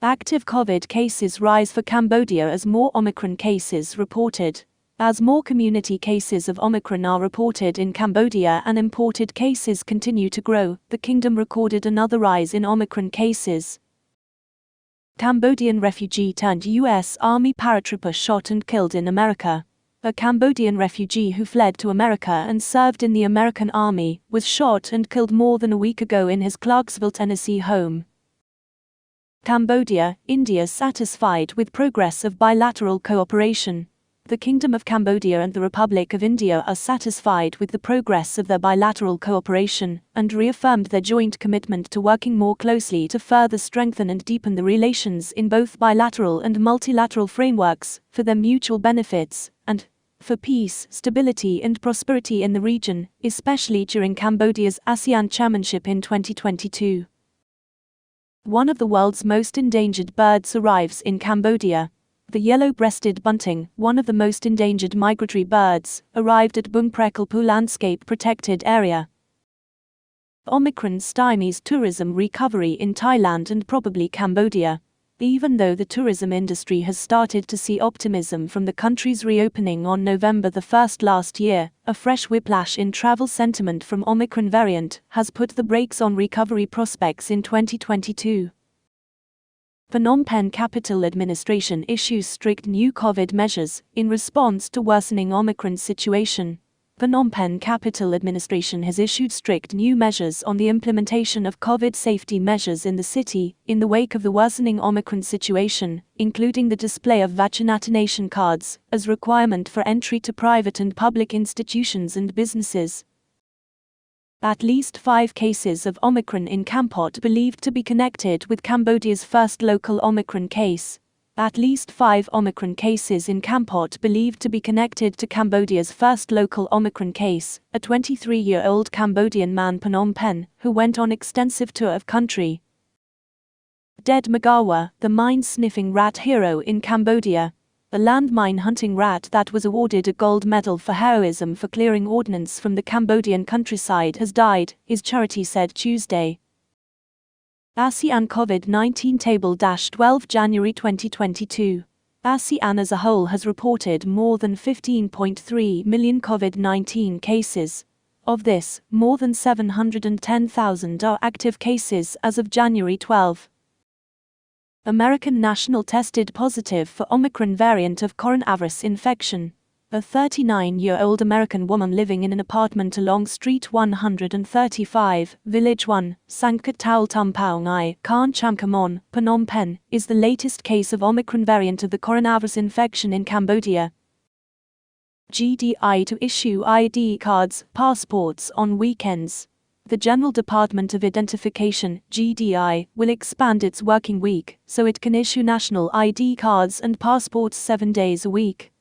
Active COVID cases rise for Cambodia as more Omicron cases reported. As more community cases of Omicron are reported in Cambodia and imported cases continue to grow, the kingdom recorded another rise in Omicron cases. Cambodian refugee turned U.S. Army paratrooper shot and killed in America. A Cambodian refugee who fled to America and served in the American Army was shot and killed more than a week ago in his Clarksville, Tennessee home. Cambodia, India satisfied with progress of bilateral cooperation. The Kingdom of Cambodia and the Republic of India are satisfied with the progress of their bilateral cooperation and reaffirmed their joint commitment to working more closely to further strengthen and deepen the relations in both bilateral and multilateral frameworks for their mutual benefits and for peace, stability and prosperity in the region, especially during Cambodia's ASEAN chairmanship in 2022. One of the world's most endangered birds arrives in Cambodia. The yellow-breasted bunting, one of the most endangered migratory birds, arrived at Bung Prekalpu Landscape Protected Area. Omicron stymies tourism recovery in Thailand and probably Cambodia. Even though the tourism industry has started to see optimism from the country's reopening on November the 1st last year, a fresh whiplash in travel sentiment from Omicron variant has put the brakes on recovery prospects in 2022. Phnom Penh Capital Administration issues strict new COVID measures in response to worsening Omicron situation. Phnom Penh Capital Administration has issued strict new measures on the implementation of COVID safety measures in the city in the wake of the worsening Omicron situation, including the display of vaccination cards as requirement for entry to private and public institutions and businesses. At least 5 cases of Omicron in Kampot believed to be connected with Cambodia's first local Omicron case. At least 5 Omicron cases in Kampot believed to be connected to Cambodia's first local Omicron case, a 23-year-old Cambodian man Phnom Penh, who went on extensive tour of country. Dead Magawa, the mine-sniffing rat hero in Cambodia. The landmine hunting rat that was awarded a gold medal for heroism for clearing ordnance from the Cambodian countryside has died, his charity said Tuesday. ASEAN COVID-19 Table 12 January 2022. ASEAN as a whole has reported more than 15.3 million COVID-19 cases. Of this, more than 710,000 are active cases as of January 12. American national tested positive for Omicron variant of coronavirus infection. A 39-year-old American woman living in an apartment along Street 135, Village 1, Sangkatau Tumpaungai, Khan Chamkamon, Phnom Penh, is the latest case of Omicron variant of the coronavirus infection in Cambodia. GDI to issue ID cards, passports on weekends. The General Department of Identification, GDI, will expand its working week so it can issue national ID cards and passports 7 days a week.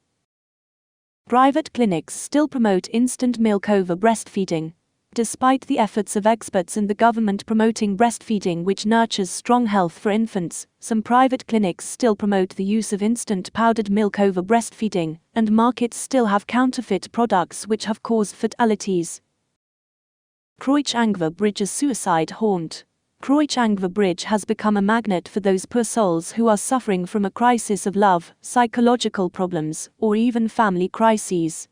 Private clinics still promote instant milk over breastfeeding. Despite the efforts of experts and the government promoting breastfeeding which nurtures strong health for infants, some private clinics still promote the use of instant powdered milk over breastfeeding, and markets still have counterfeit products which have caused fatalities. Kroich Angva Bridge a suicide haunt. Kroich Angva Bridge has become a magnet for those poor souls who are suffering from a crisis of love, psychological problems, or even family crises.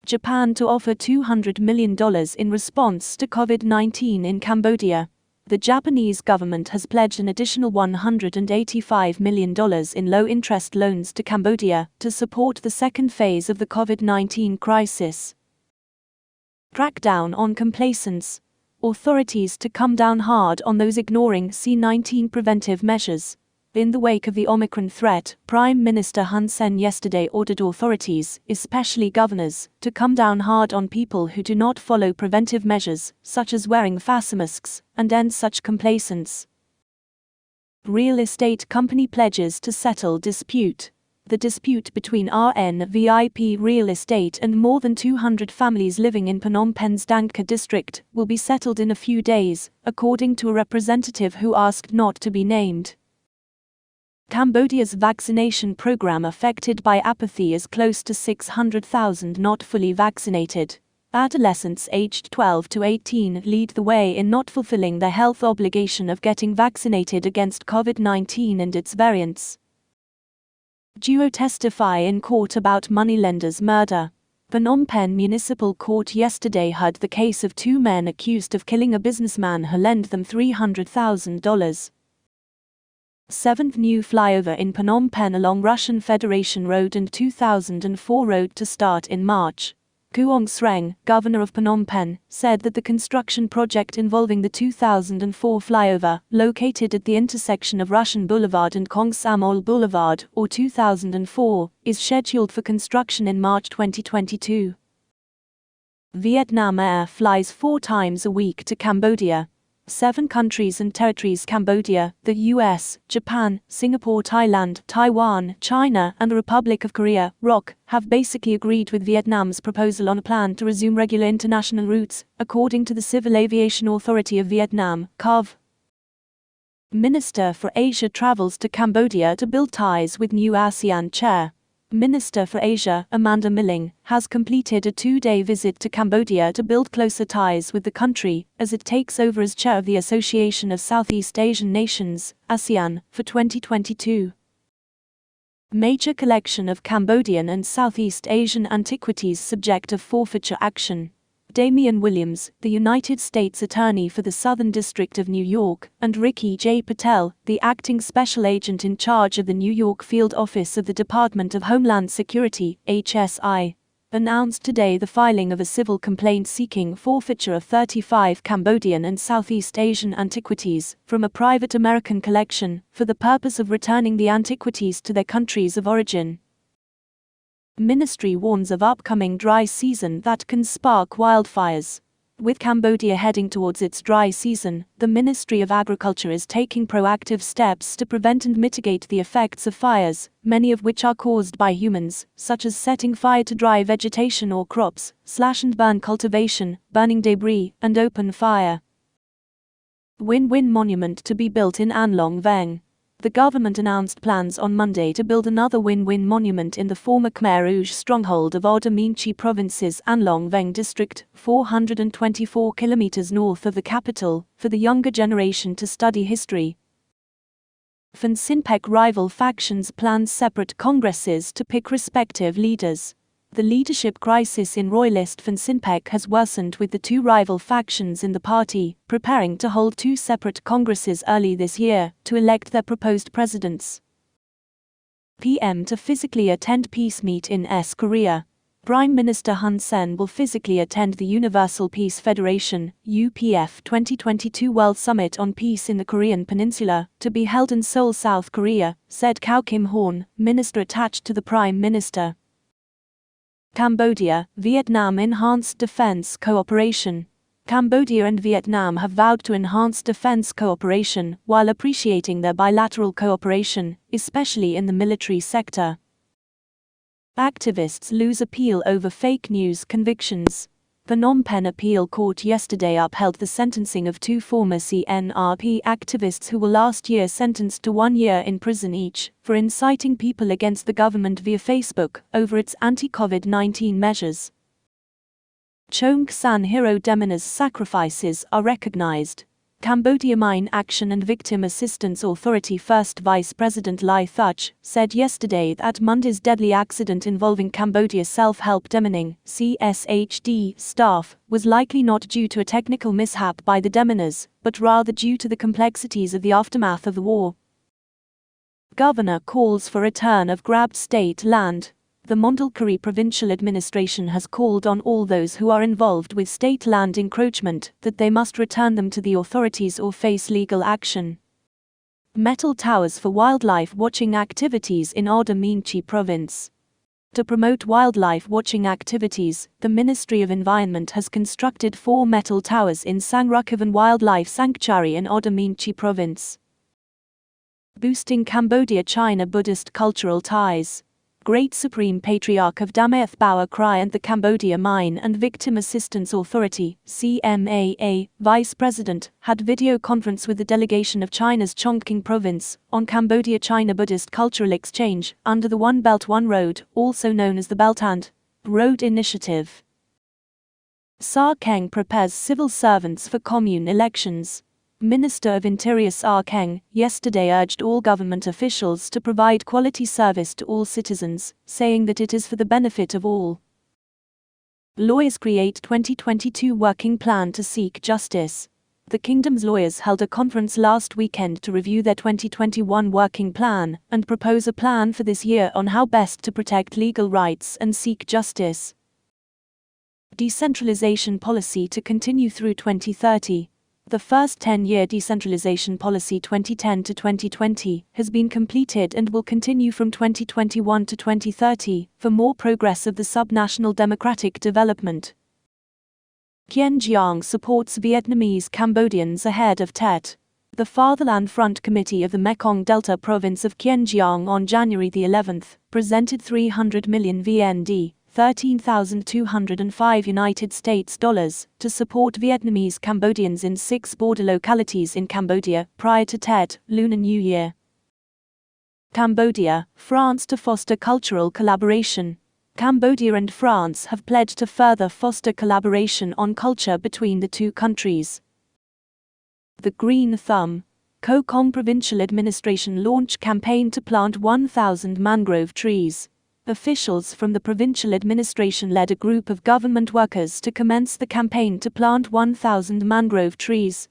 Japan to offer $200 million in response to COVID-19 in Cambodia. The Japanese government has pledged an additional $185 million in low-interest loans to Cambodia to support the second phase of the COVID-19 crisis. Crackdown on complacence. Authorities to come down hard on those ignoring C-19 preventive measures. In the wake of the Omicron threat, Prime Minister Hun Sen yesterday ordered authorities, especially governors, to come down hard on people who do not follow preventive measures, such as wearing face masks, and end such complacence. Real estate company pledges to settle dispute. The dispute between RNVIP Real Estate and more than 200 families living in Phnom Penh's Dangka district will be settled in a few days, according to a representative who asked not to be named. Cambodia's vaccination program affected by apathy is close to 600,000 not fully vaccinated. Adolescents aged 12 to 18 lead the way in not fulfilling their health obligation of getting vaccinated against COVID-19 and its variants. Duo testify in court about moneylender's murder. Phnom Penh Municipal Court yesterday heard the case of two men accused of killing a businessman who lent them $300,000. Seventh new flyover in Phnom Penh along Russian Federation Road and 2004 road to start in March. Kuong Sreng, governor of Phnom Penh, said that the construction project involving the 2004 flyover, located at the intersection of Russian Boulevard and Kong Samol Boulevard, or 2004, is scheduled for construction in March 2022. Vietnam Air flies 4 times a week to Cambodia. 7 countries and territories: Cambodia, the US, Japan, Singapore, Thailand, Taiwan, China, and the Republic of Korea, ROC, have basically agreed with Vietnam's proposal on a plan to resume regular international routes, according to the Civil Aviation Authority of Vietnam, CAV. Minister for Asia travels to Cambodia to build ties with new ASEAN chair. Minister for Asia, Amanda Milling, has completed a 2-day visit to Cambodia to build closer ties with the country, as it takes over as chair of the Association of Southeast Asian Nations, ASEAN, for 2022. Major collection of Cambodian and Southeast Asian antiquities subject of forfeiture action. Damian Williams, the United States Attorney for the Southern District of New York, and Ricky J. Patel, the acting special agent in charge of the New York Field Office of the Department of Homeland Security, HSI, announced today the filing of a civil complaint seeking forfeiture of 35 Cambodian and Southeast Asian antiquities from a private American collection for the purpose of returning the antiquities to their countries of origin. Ministry warns of upcoming dry season that can spark wildfires. With Cambodia heading towards its dry season, the Ministry of Agriculture is taking proactive steps to prevent and mitigate the effects of fires, many of which are caused by humans, such as setting fire to dry vegetation or crops, slash and burn cultivation, burning debris, and open fire. Win-win monument to be built in An Long Veng. The government announced plans on Monday to build another win-win monument in the former Khmer Rouge stronghold of Oda Meanchey Province's An Long Veng district, 424 kilometers north of the capital, for the younger generation to study history. Phan Sinpec rival factions plan separate congresses to pick respective leaders. The leadership crisis in royalist Phan Sinpec has worsened with the 2 rival factions in the party preparing to hold 2 separate congresses early this year to elect their proposed presidents. PM to physically attend peace meet in Korea. Prime Minister Hun Sen will physically attend the Universal Peace Federation (UPF) 2022 World Summit on Peace in the Korean Peninsula, to be held in Seoul, South Korea, said Kao Kim Horn, minister attached to the Prime Minister. Cambodia, Vietnam enhanced defense cooperation. Cambodia and Vietnam have vowed to enhance defense cooperation while appreciating their bilateral cooperation, especially in the military sector. Activists lose appeal over fake news convictions. Phnom Penh Appeal Court yesterday upheld the sentencing of 2 former CNRP activists who were last year sentenced to 1 year in prison each for inciting people against the government via Facebook over its anti-COVID-19 measures. Chong San hero Demena's sacrifices are recognized. Cambodia Mine Action and Victim Assistance Authority First Vice President Lai Thuch said yesterday that Monday's deadly accident involving Cambodia Self-Help Demening (CSHD) staff was likely not due to a technical mishap by the Demeners, but rather due to the complexities of the aftermath of the war. Governor calls for return of grabbed state land. The Mondulkiri Provincial Administration has called on all those who are involved with state land encroachment that they must return them to the authorities or face legal action. Metal towers for wildlife watching activities in Oda Meanchey Province. To promote wildlife watching activities, the Ministry of Environment has constructed 4 metal towers in Sangrukavan Wildlife Sanctuary in Oda Meanchey Province. Boosting Cambodia-China Buddhist cultural ties. Great Supreme Patriarch of Damath Bower Krai and the Cambodia Mine and Victim Assistance Authority, CMAA, Vice President, had video conference with the delegation of China's Chongqing Province on Cambodia-China Buddhist cultural exchange under the One Belt One Road, also known as the Belt and Road Initiative. Sa Keng prepares civil servants for commune elections. Minister of Interior Sa Keng yesterday urged all government officials to provide quality service to all citizens, saying that it is for the benefit of all. Lawyers create 2022 working plan to seek justice. The kingdom's lawyers held a conference last weekend to review their 2021 working plan and propose a plan for this year on how best to protect legal rights and seek justice. Decentralization policy to continue through 2030. The first 10-year decentralization policy 2010 to 2020 has been completed and will continue from 2021 to 2030 for more progress of the subnational democratic development. Kien Giang supports Vietnamese Cambodians ahead of Tet. The Fatherland Front Committee of the Mekong Delta province of Kien Giang on January the 11th presented 300 million VND, $13,205 United States dollars, to support Vietnamese Cambodians in 6 border localities in Cambodia prior to Tet, Lunar New Year. Cambodia, France to foster cultural collaboration. Cambodia and France have pledged to further foster collaboration on culture between the two countries. The Green Thumb. Koh Kong Provincial Administration launch campaign to plant 1,000 mangrove trees. Officials from the provincial administration led a group of government workers to commence the campaign to plant 1,000 mangrove trees.